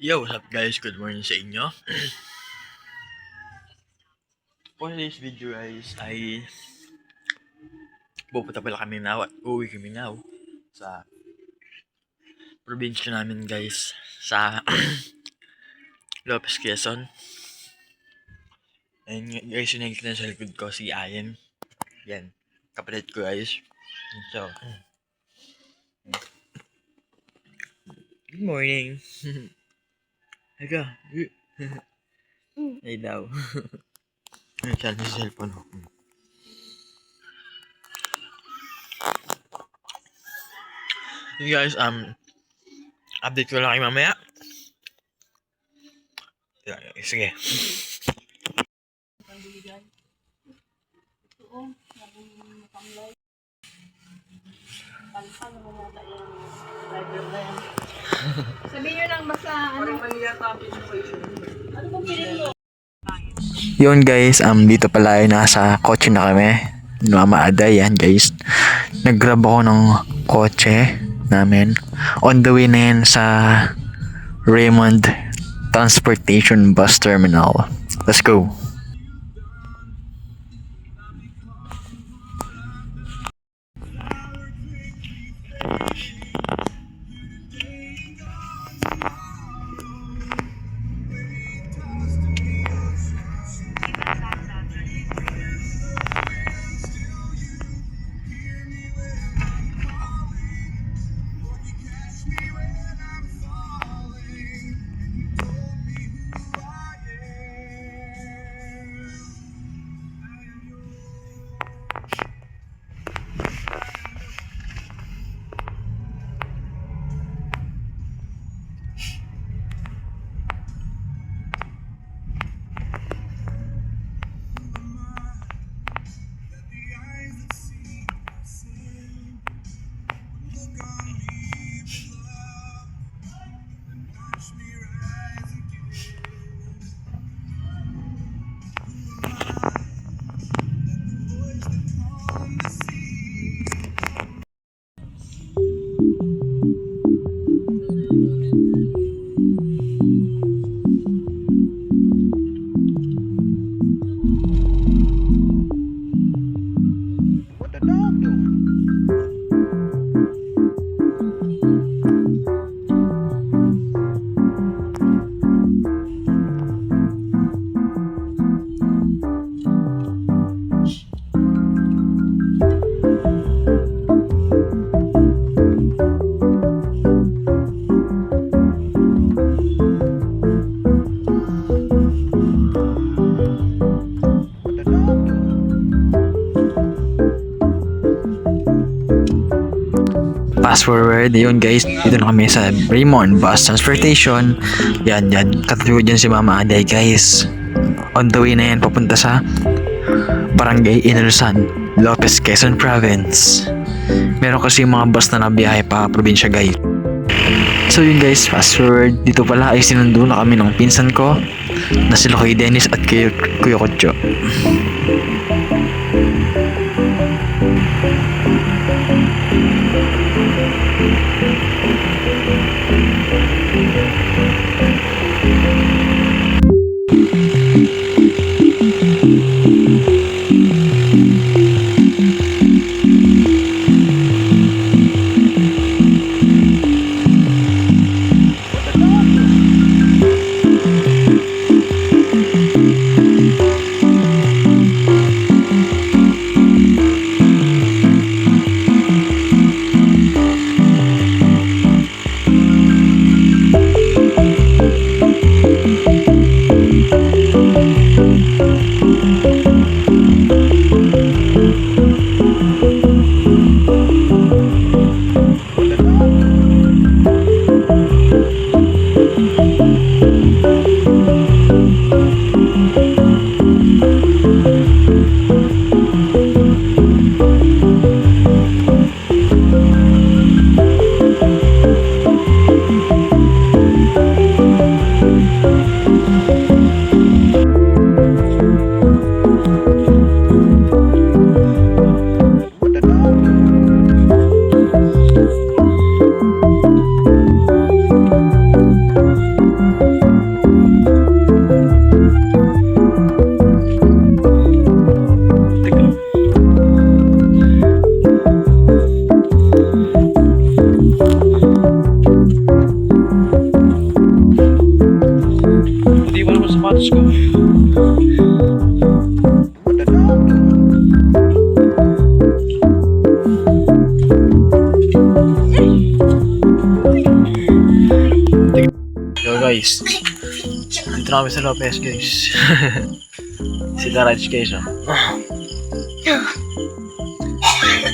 Yo, what's up guys? Good morning sa inyo. For today's video guys ay pupunta pala kami now at uwi kami now sa probinsya namin guys sa Lopez, Quezon. And guys, yung nakikita na sa likod ko si Ayen. Yan, kapatid ko guys. So, good morning. Eka, ay daw. Saan sa cellphone ko? Hey guys, update ko lang kayo mamaya. Sige. Sabihin nyo lang basta ano bang bilhin mo? Yun guys, dito pala ay nasa kotse na kami. Mama Aday, yan guys. Nag-grab ako ng kotse namin. On the way na yan sa Raymond Transportation Bus Terminal. Let's go. Fast forward, yun guys, dito na kami sa Raymond Bus Transportation. Yan, katabi dyan si Mama Aday guys. On the way na yan, papunta sa Barangay Inalsan, Lopez, Quezon Province. Meron kasi mga bus na nabiyahe pa probinsya guys. So yun guys, fast forward, dito pala ay sinundo na kami ng pinsan ko na sila Kuya Dennis at Kuya Kotcho. Let's go. Yo guys, dito na kami sa Lopez guys. Si Daraj guys oh.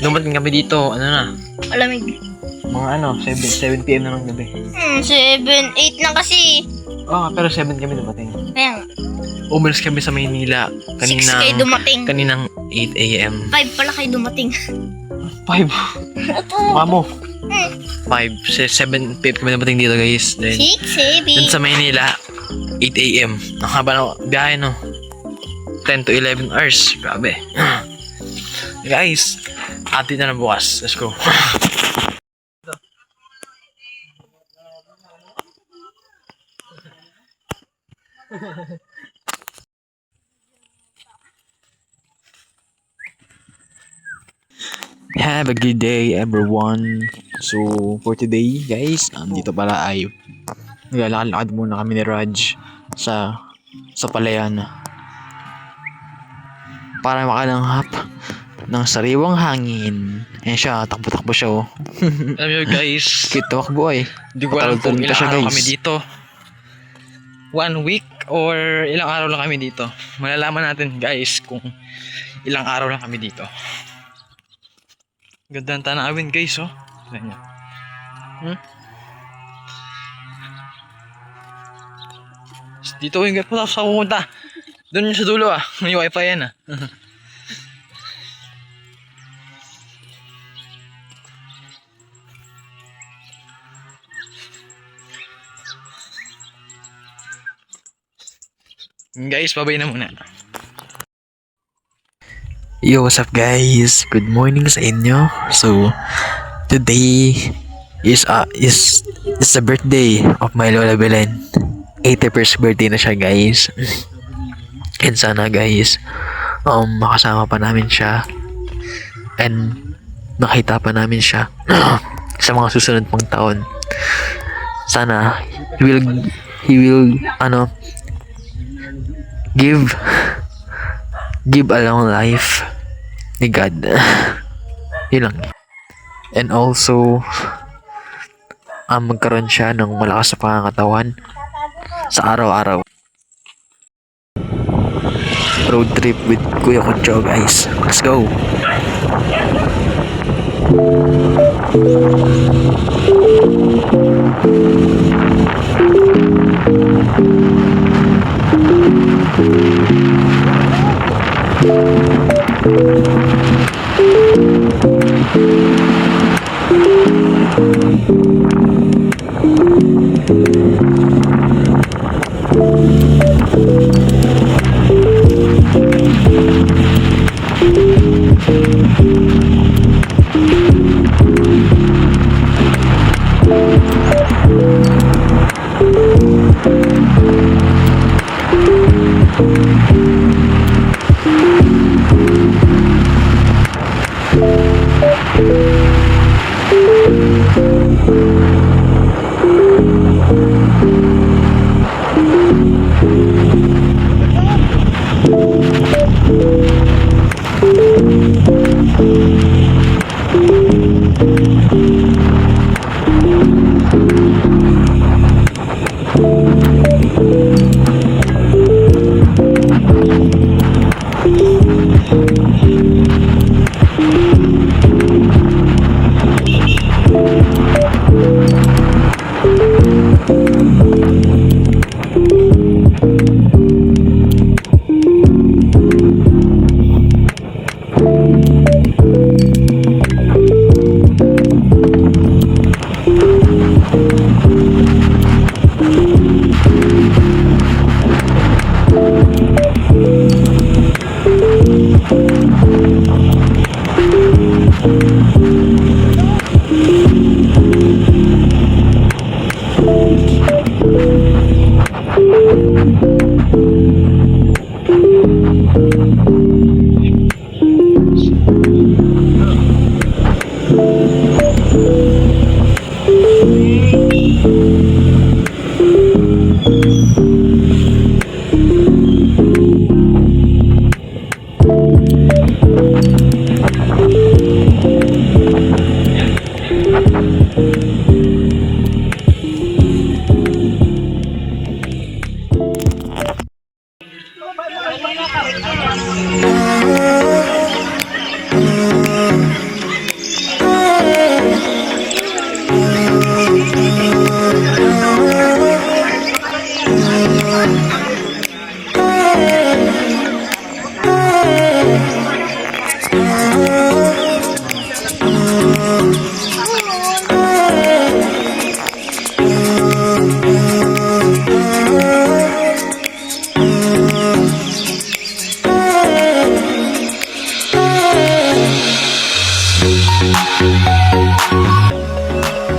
Dumating kami dito, ano na, Alamig. mga 7 PM na ng gabi. 7, 8 lang kasi. Pero 7 kami dumating. Kaya nga. Umalis kami sa Maynila 6 kayo dumating. kaninang 8 AM. 5 pala kayo dumating. 5. Mukha mo. 5. 7 PM kami dumating dito guys. Then, 6, 7. dun sa Maynila, 8 AM. Ang haba na biyahe no. 10 to 11 hours. Grabe. Guys, atin na lang bukas. Let's go. Have a good day everyone. So for today guys, dito pala ay naglalakad muna kami ni Raj sa palayan para makalanghap ng sariwang hangin. Ayan siya, takbo-takbo siya oh. Alam nyo guys, cute takbo ay. Hindi ko alam kung ilang araw kami dito. 1 week or ilang araw lang kami dito. Malalaman natin guys kung ilang araw lang kami dito. Ganda ng tanawin guys oh. Ayan nyo. Dito yung punta sa pumunta. Doon yung sa dulo ah. May wifi yan ah. Guys, babay na muna. Yo, what's up guys? Good morning sa inyo. So, today is the birthday of my Lola Belen. 81st birthday na siya guys. And sana guys, makasama pa namin siya. And makita pa namin siya sa mga susunod pang taon. Sana he will give a long life ni God. Yun lang. And also magkaroon siya ng malakas na pangangatawan sa araw-araw. Road trip with Kuya Concho guys. Let's go.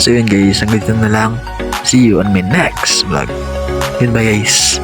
So yun guys, hanggang dito na lang. See you on my next vlog. Goodbye guys.